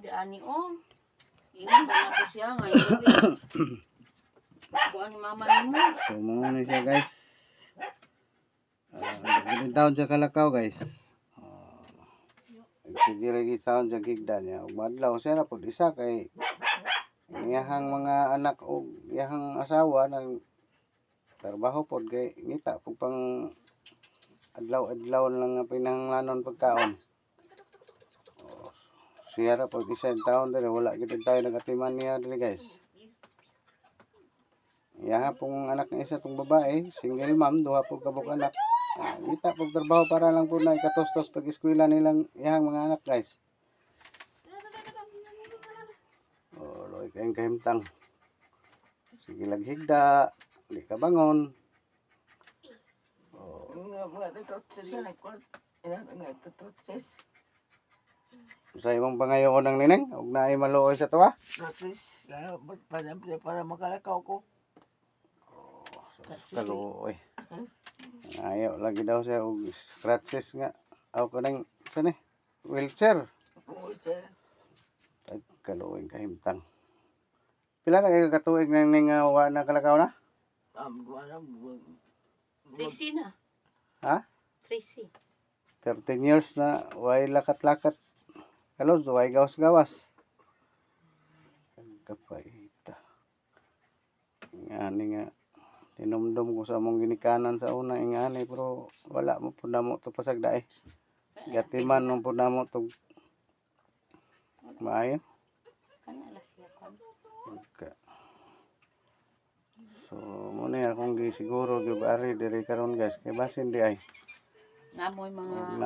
di ani oh. Ingon ba na ko siya ngayon. Buwan ni mama nimo. So mo ni siya guys. Gini taon sa Kalakaw guys. Sige lagi taon sa Gigda niya. Madlaw siya na pud isa kay iyahang mga anak o iyahang asawa nang trabaho pod kay ngita pug pang adlaw-adlaw lang nga pinanglanon pagkaon. Siya ra pud isa taon diri wala gid tayo nagatiman niya diri guys. Iya pong anak ng isa tong babae, single mom, duha po kabuk anak. Ngita pog trabaho para lang po na ikatustos pag eskwela nilang iyang mga anak guys. Oh, loy kayong kahimtang. Sige laghigda, di ka bangon. Oh. Sa imong pangayoon ng nineng, ug naay maluoy sa tuwa. Para makalakaw ko. Kaluoy. Ayaw lagi daw siya og scratches nga. Aw ko nang sa ni wheelchair. Ay kaluoy kahimtang. Pila na kayo katuig nang ning wa na kalakaw na? Tracy na. Ha? Tracy. 13 years na way lakat-lakat. Kalos way gawas-gawas. Kapaita. Ngani nga tinumdum ko sa among ginikanan sa una ingani pero wala mo pud namo to pasagdae. Gatiman mo pud namo to maayo. Kana la siya kon. Okay. So mo ni akong gisiguro gyud ari diri karon guys kay basin di ay. Namoy mga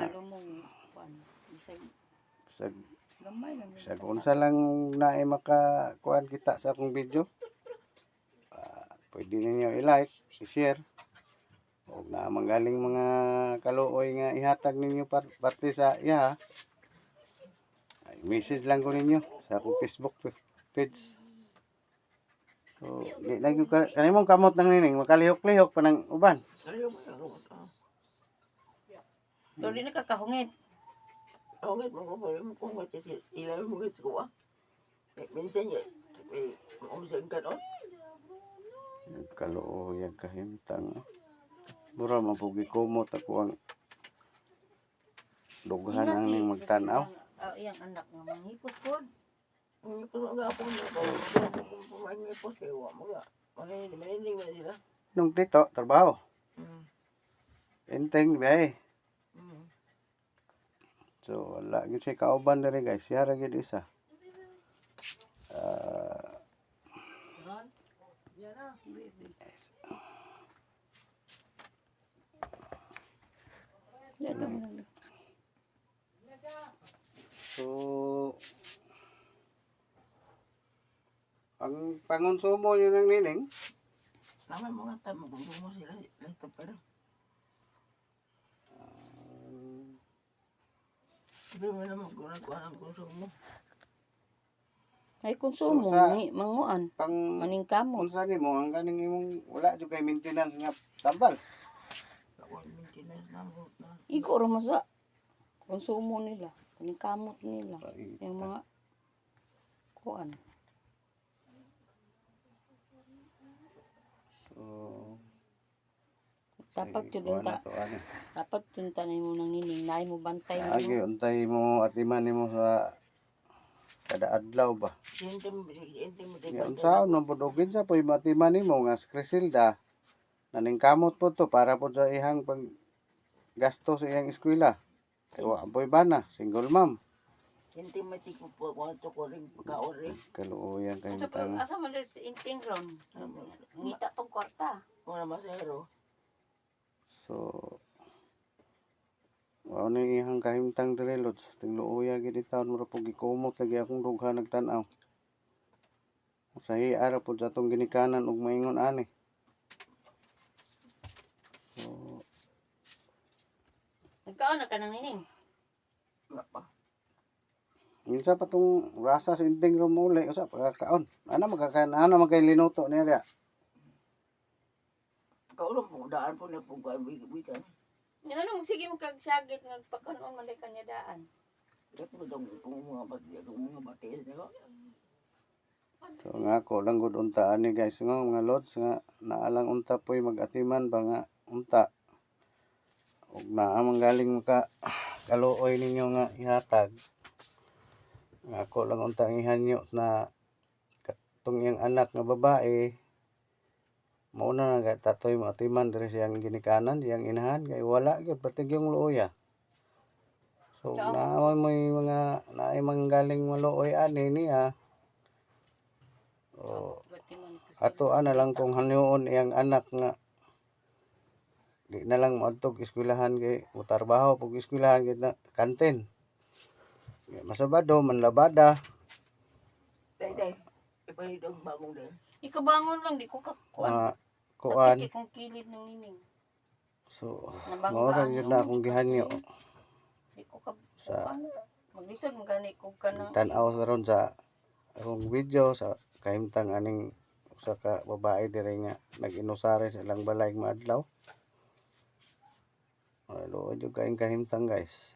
malumong kuan. Bisag gamay lang. Bisag unsa lang naay makakuan kita sa akong video. Pwede ninyo i-like, i-share. O na manggaling mga kaluoy nga ihatag ninyo parte sa iya. Ay, message lang ko ninyo sa akong Facebook page. So, di lagi ka kanimong kamot nang nining makalihok-lihok pa ng uban. Pero di nakakahungit. Hungit mo ko pala mo kung wala siya ilaw mo ko ah. Minsan niya, umusag ka no? Kaluoy ang kahimtang. Mura mapugi kumot ako ang dughan ang ning magtanaw. Iyang anak nga manghipos pod. Ngipos mo nga po niya ko. Ngipos kayo mga. Maninig mo sila. Nung dito, trabaho. Enteng biyahe. So, wala gid siya kauban diri guys. Siya ra gid isa. So, ang pangonsumo yun ng nining, Naman mga tayo magulong mo sila. Lito pero. Hindi mo naman kung ang konsumo. Ay konsumo So, sa- manguan. pang Maningkamot. unsa nimo ang kaning imong wala jud kay maintenance nga tambal. Ako maintenance na mo na. Iko ra masa konsumo nila. Maningkamot nila. Yung mga kuan. So, Dapat sige, yun kuha na to, ano. dapat yun tanay mo ng nining. Naay mo bantay mo. Agi untay mo at iman nimo sa kada adlaw ba. Siyente mo Ya unsaon man pud og sa poy matiman nimo nga si Crisilda naningkamot po to para po sa ihang pag gasto sa iyang eskwela. Kay wa poy bana, single mom. Siyente mo tiko po ako ito ko rin pagkaori. Kaluoyan kay Asa pa tang. asa man si inting ron. Ngita pag kwarta. Wala masero. So wa ni ihang kahimtang diri lods. Tingluoya gid taon mura pug gikumot lagi akong dughan nagtan-aw. Sa hiara po sa atong ginikanan ug maingon ani. So, Nagkaon na ka ng nining. Wala pa. minsan pa tong rasa sa inting rumuli usa pagkakaon. Ana magkay linuto niya. Kaulang po daan po na po kan bigan. Ano sige mo kag syagit nga pagkanon man kanya daan. Ito kung mga batis nila. So nga ko lang gud untaan ni guys nga mga lods nga naalang unta po'y magatiman ba nga unta. Ug naa man galing maka kaluoy ninyo nga ihatag. Nga ko lang unta ihanyo na katong iyang anak nga babae mauna na tatoy mo atiman diri siyang ginikanan iyang inahan kay wala gyud patig yung luoya. So naamay mo mga naay manggaling maluoy ani niya. O ato ana lang kung hanyoon iyang anak nga di na lang moadtog eskwelahan kay motrabaho pag eskwelahan kay kantin. Masabado manlabada. Day. Ipalit ang bagong day. Ikabangon lang, di ko kakuan. Kuan. Sa kong kilid ng nining. So, Nabanggaan maoran yun na akong gihanyo. Di ko ka Sa maglisod mo gani ko ka ng tan-aw sa ron sa akong video sa kahimtang aning usa ka babae diri nga nag-inusare sa ilang balay maadlaw. Luod yung kaing kahimtang guys.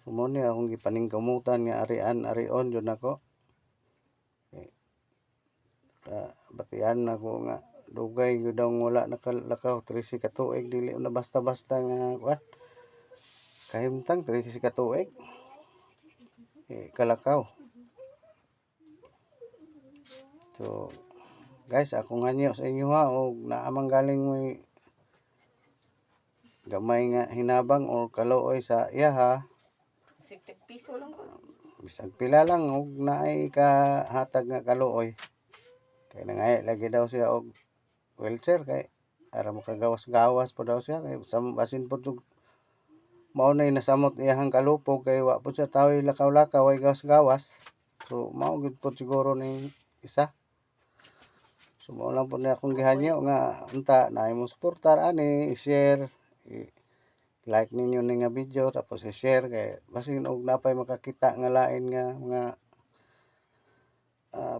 Sumo ni akong gipaningkamutan nga arion yun ako. Batian ako nga dugay gyud daw wala nakalakaw 13 ka tuig dili na basta-basta nga kuan. Kahimtang 13 ka tuig. Kalakaw. So guys, akong hanyo sa inyo ha og naamang galing mo gamay nga hinabang o kaluoy sa iya ha. 60 piso lang ko. Bisag pila lang og naay ka hatag nga kaluoy. Kay nangaya lagi daw siya og wheelchair kay ara makagawas-gawas pa daw siya kay basin po jug mao nay nasamot iyang kalupog kay wa po siya tawoy lakaw-lakaw ay gawas-gawas. So mao gud po siguro ning isa. So mao lang po na akong gihanyo nga unta naay mo suportar ani i-share like ninyo ni nga video tapos i-share kay basin og napay makakita nga lain nga mga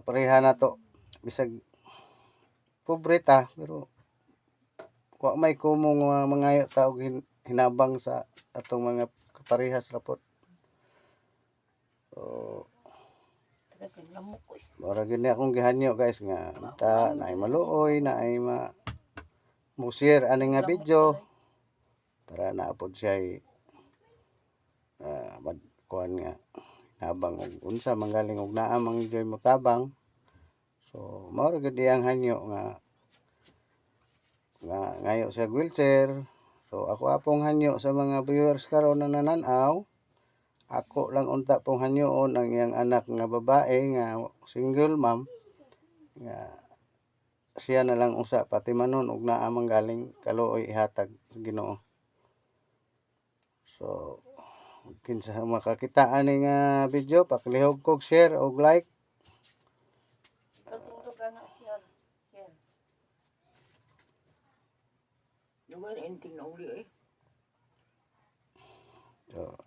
pareha na to bisag pobre ta pero wa may kumong mangayo ta og hinabang sa atong mga kaparehas rapot. So Tagal lamok ko. mura gyud ni akong gihanyo guys nga ta naay maluoy naay mo share ani nga video para naapod siya kuan nga hinabang og unsa manggaling og naa mang joy mo tabang. So mao ra gyud iyang hanyo nga ngayo sa wheelchair. So ako apong hanyo sa mga viewers karon na nanan-aw. Ako lang unta pong hanyoon ang iyang anak nga babae nga single mom nga siya na lang usa pati manon og naa manggaling kaluoy ihatag sa Ginoo. So kinsa makakita ani nga video paklihog kog share og like. Katulog ana siya. Yung nga anything na uli eh. So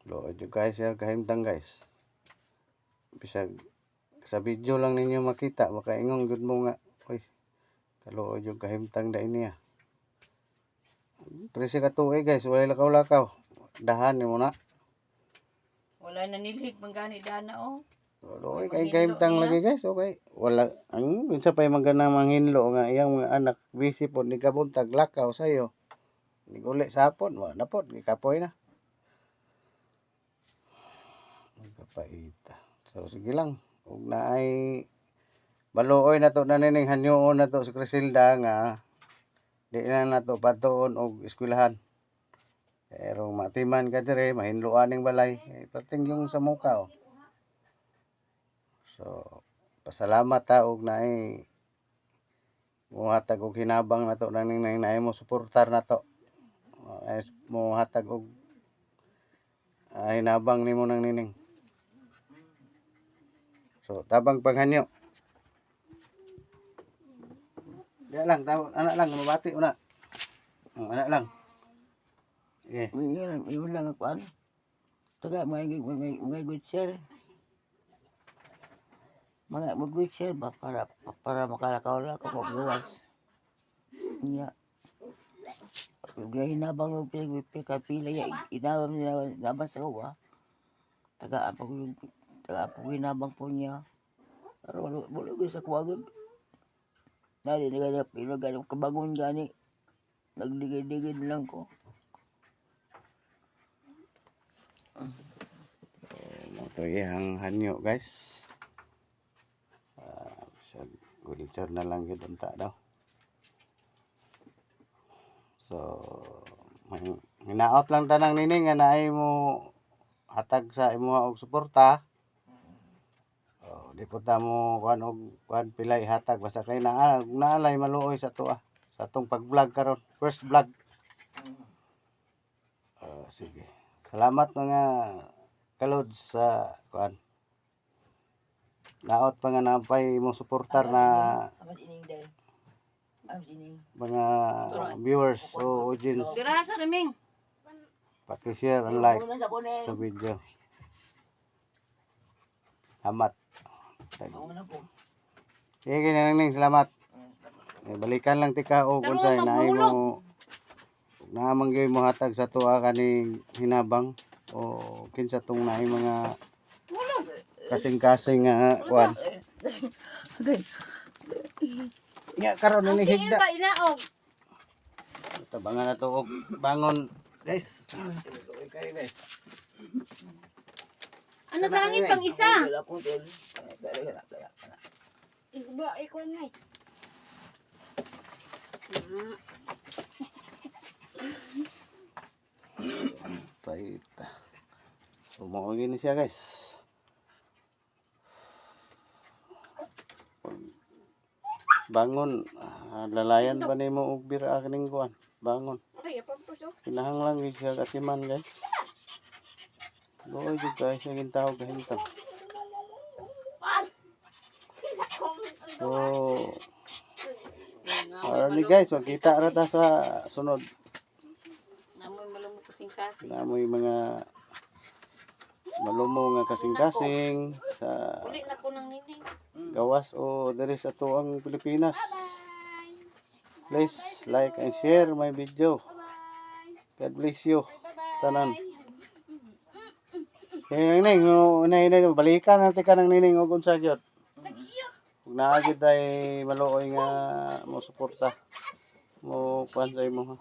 lood yung guys ya kahimtang guys. Bisag sa video lang ninyo makita makaingon gud mo nga oy kaluoy yung kahimtang da ini 13 ka tuig guys walay lakaw-lakaw. Dahan mo na. Wala na nilhig mangani dana oh. Loy kay kahimtang lagi guys okay. Wala ang unsa pay magana manghinlo nga iyang mga anak busy pod ni kabuntag lakaw sayo. Niguli sa hapon wa na pod gikapoy na. Magkapaita. So sige lang ug naay baluoy na to na nining hanyoon na to si Criselda nga di na nato patuon og eskwelahan. Pero matiman ka dire mahinluan ning balay perting yung sa muka oh. So pasalamat ta og naay mohatag og hinabang nato na ning naay mo suportar nato. Ay mo hatag og hinabang nimo nang nining. So tabang paghanyo. Diya lang anak lang mabati una. Anak lang. Okay. Yun lang ako ano. Taga mga good share. Mga mag-wheelchair ba para makalakaw lang ako magbuwas. Iya. Yung hinabang yung pila ya inabang sa kawa. Tagaan pa ko yung hinabang po niya. Pero wala ko sa kuwagod. Nari nagano kabangon gani. Nagdigid-digid lang ko. Ito iyang hanyo guys. Sa wheelchair na lang yun unta daw. So, hinaot lang tanang nining nga naay mo hatag sa imuha og suporta. Di po ta mo kuan pilay hatag basta kay naalay maluoy sa tuwa sa atong pag-vlog karon. First vlog. Sige. Salamat mga kalods sa kuan. Naot pa nga napay mo suportar na mga viewers o audience. Sira sa riming. Paki-share and like sa video. Salamat. Sige nang salamat. Balikan lang tika og unsay naay mo naamang mo hatag sa tuwa kaning hinabang o kinsa tong naay mga kasing-kasing nga kuan. Nya karon ni higda. Ba inaog? Tabangan na to og bangon guys. Okay guys. Ano sa angin pang isa? Ba, ikaw ngay. Pait. Sumuogin ni siya guys. Bangon, lalayan ba nimo og bira kaning kuan? Bangon. Ay, pampaso. Kinahanglan gyud siya katiman guys. Doy jud guys sa gintaw kahintang. So, ni guys, magkita ra ta sa sunod. Namoy malumot kasing kasi. Namoy mga malumo nga kasing-kasing sa Uli na ko ng nining. gawas o diri sa tuang Pilipinas. Please like and share my video. God bless you. Tanan. Kaya nining, unay balikan natin ka ng nining og unsa gyud. Ug naa gyud ay maluoy nga mo suporta. Mo kuan sa imo ha.